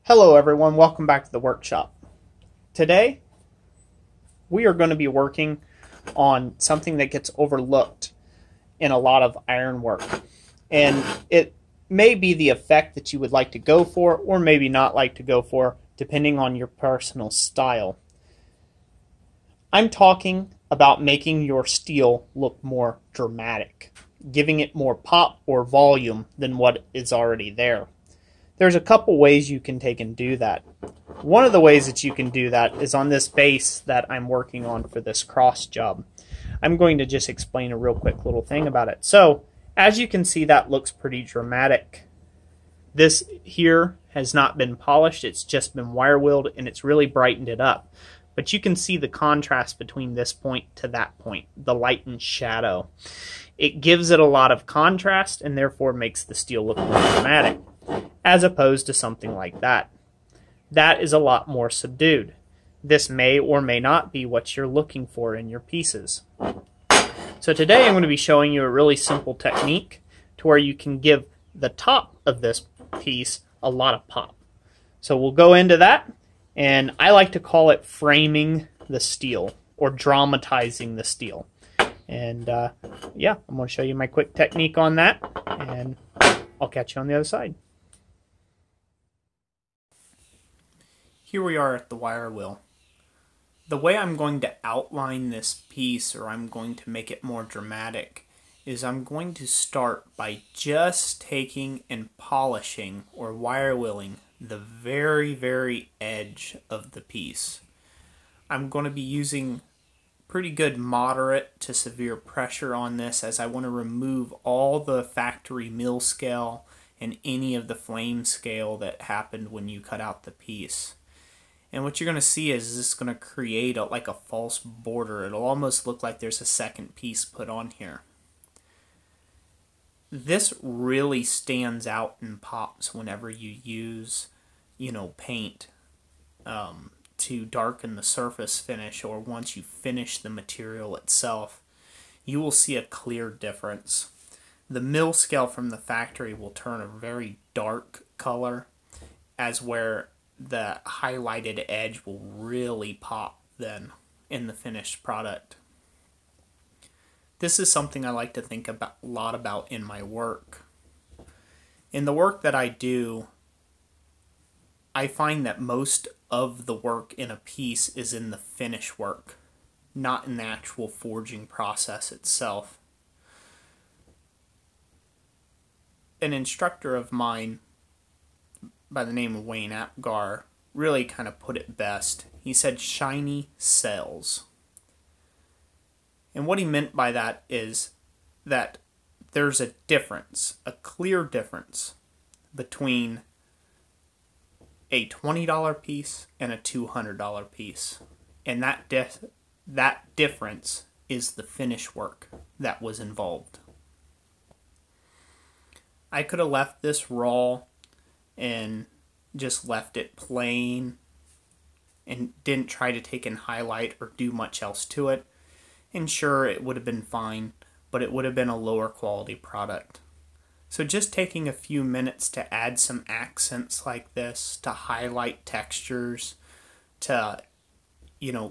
Hello everyone, welcome back to the workshop. Today we are going to be working on something that gets overlooked in a lot of ironwork, and it may be the effect that you would like to go for or maybe not like to go for depending on your personal style. I'm talking about making your steel look more dramatic, giving it more pop or volume than what is already there. There's a couple ways you can take and do that. One of the ways that you can do that is on this base that I'm working on for this cross job. I'm going to just explain a real quick little thing about it. So, as you can see, that looks pretty dramatic. This here has not been polished, it's just been wire wheeled, and it's really brightened it up. But you can see the contrast between this point to that point, the light and shadow. It gives it a lot of contrast and therefore makes the steel look more dramatic, as opposed to something like that. That is a lot more subdued. This may or may not be what you're looking for in your pieces. So today I'm going to be showing you a really simple technique to where you can give the top of this piece a lot of pop. So we'll go into that, and I like to call it framing the steel or dramatizing the steel. And yeah, I'm going to show you my quick technique on that, and I'll catch you on the other side. Here we are at the wire wheel. The way I'm going to outline this piece, or I'm going to make it more dramatic, is I'm going to start by just taking and polishing or wire wheeling the very edge of the piece. I'm going to be using pretty good moderate to severe pressure on this, as I want to remove all the factory mill scale and any of the flame scale that happened when you cut out the piece. And what you're going to see is this is going to create like a false border. It'll almost look like there's a second piece put on here. This really stands out and pops whenever you use, paint to darken the surface finish, or once you finish the material itself. You will see a clear difference. The mill scale from the factory will turn a very dark color, as where the highlighted edge will really pop then in the finished product. This is something I like to think a lot about in my work. In the work that I do, I find that most of the work in a piece is in the finish work, not in the actual forging process itself. An instructor of mine by the name of Wayne Apgar really kind of put it best. He said shiny sells. And what he meant by that is that there's a difference, a clear difference between a $20 piece and a $200 piece. And that difference is the finish work that was involved. I could have left this raw and just left it plain and didn't try to take and highlight or do much else to it. And sure, it would have been fine, but it would have been a lower quality product. So just taking a few minutes to add some accents like this, to highlight textures, to,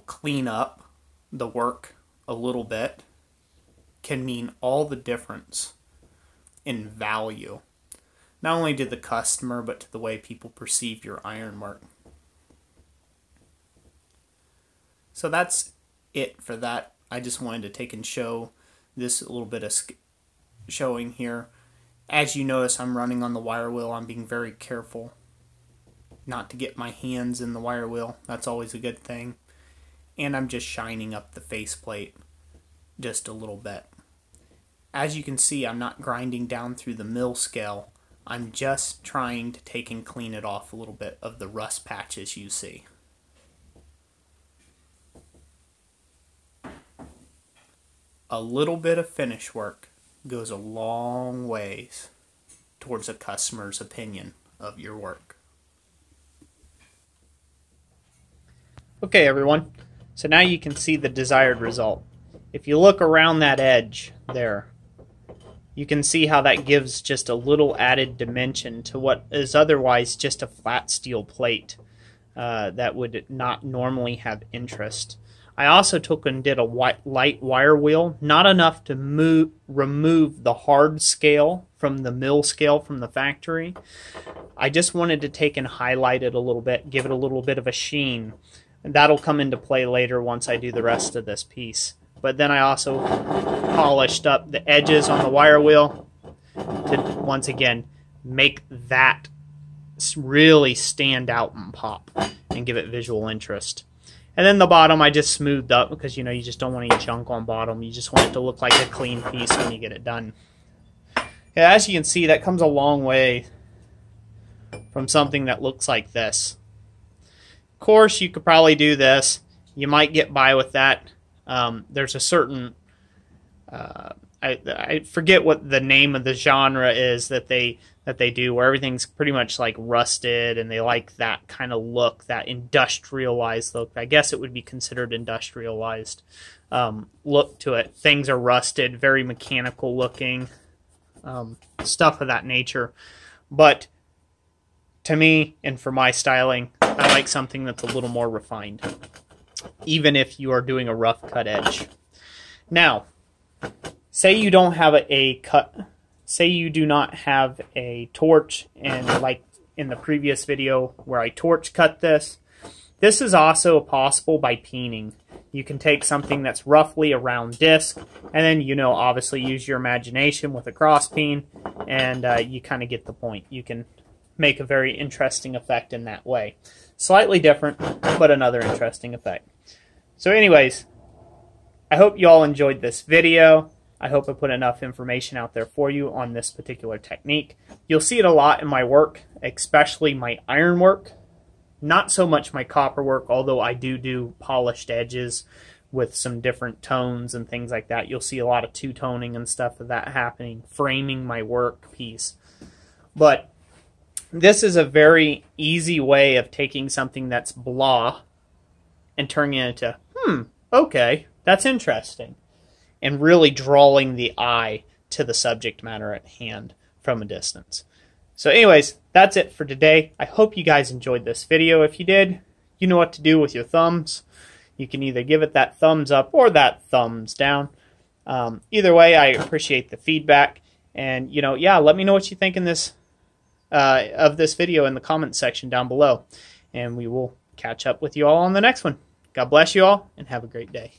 clean up the work a little bit, can mean all the difference in value. Not only to the customer, but to the way people perceive your ironwork. So that's it for that. I just wanted to take and show this a little bit of showing here. As you notice, I'm running on the wire wheel. I'm being very careful not to get my hands in the wire wheel. That's always a good thing. And I'm just shining up the faceplate just a little bit. As you can see, I'm not grinding down through the mill scale. I'm just trying to take and clean it off a little bit of the rust patches you see. A little bit of finish work goes a long ways towards a customer's opinion of your work. Okay everyone, so now you can see the desired result. If you look around that edge there, You can see how that gives just a little added dimension to what is otherwise just a flat steel plate that would not normally have interest. I also took and did a light wire wheel, not enough to remove the hard scale from the mill scale from the factory. I just wanted to take and highlight it a little bit, give it a little bit of a sheen. And that'll come into play later once I do the rest of this piece. But then I also polished up the edges on the wire wheel to, once again, make that really stand out and pop and give it visual interest. And then the bottom I just smoothed up because, you know, you just don't want any junk on bottom. You just want it to look like a clean piece when you get it done. Yeah, as you can see, that comes a long way from something that looks like this. Of course, you could probably do this. You might get by with that. There's a certain, I forget what the name of the genre is that they do, where everything's pretty much like rusted, and they like that kind of look, that industrialized look. I guess it would be considered industrialized look to it. Things are rusted, very mechanical looking, stuff of that nature. But to me, and for my styling, I like something that's a little more refined, even if you are doing a rough cut edge. Now, say you don't have say you do not have a torch, and like in the previous video where I torch cut this, this is also possible by peening. You can take something that's roughly a round disc, and then, you know, obviously use your imagination with a cross peen, and you kind of get the point. You can make a very interesting effect in that way. Slightly different, but another interesting effect. So anyways, I hope you all enjoyed this video. I hope I put enough information out there for you on this particular technique. You'll see it a lot in my work, especially my ironwork. Not so much my copper work, although I do polished edges with some different tones and things like that. You'll see a lot of two-toning and stuff of that happening, framing my work piece. But this is a very easy way of taking something that's blah and turning it into, okay, that's interesting, and really drawing the eye to the subject matter at hand from a distance. So anyways, that's it for today. I hope you guys enjoyed this video. If you did, you know what to do with your thumbs. You can either give it that thumbs up or that thumbs down. Either way, I appreciate the feedback. And, you know, yeah, let me know what you think in this of this video in the comments section down below. And we will catch up with you all on the next one. God bless you all, and have a great day.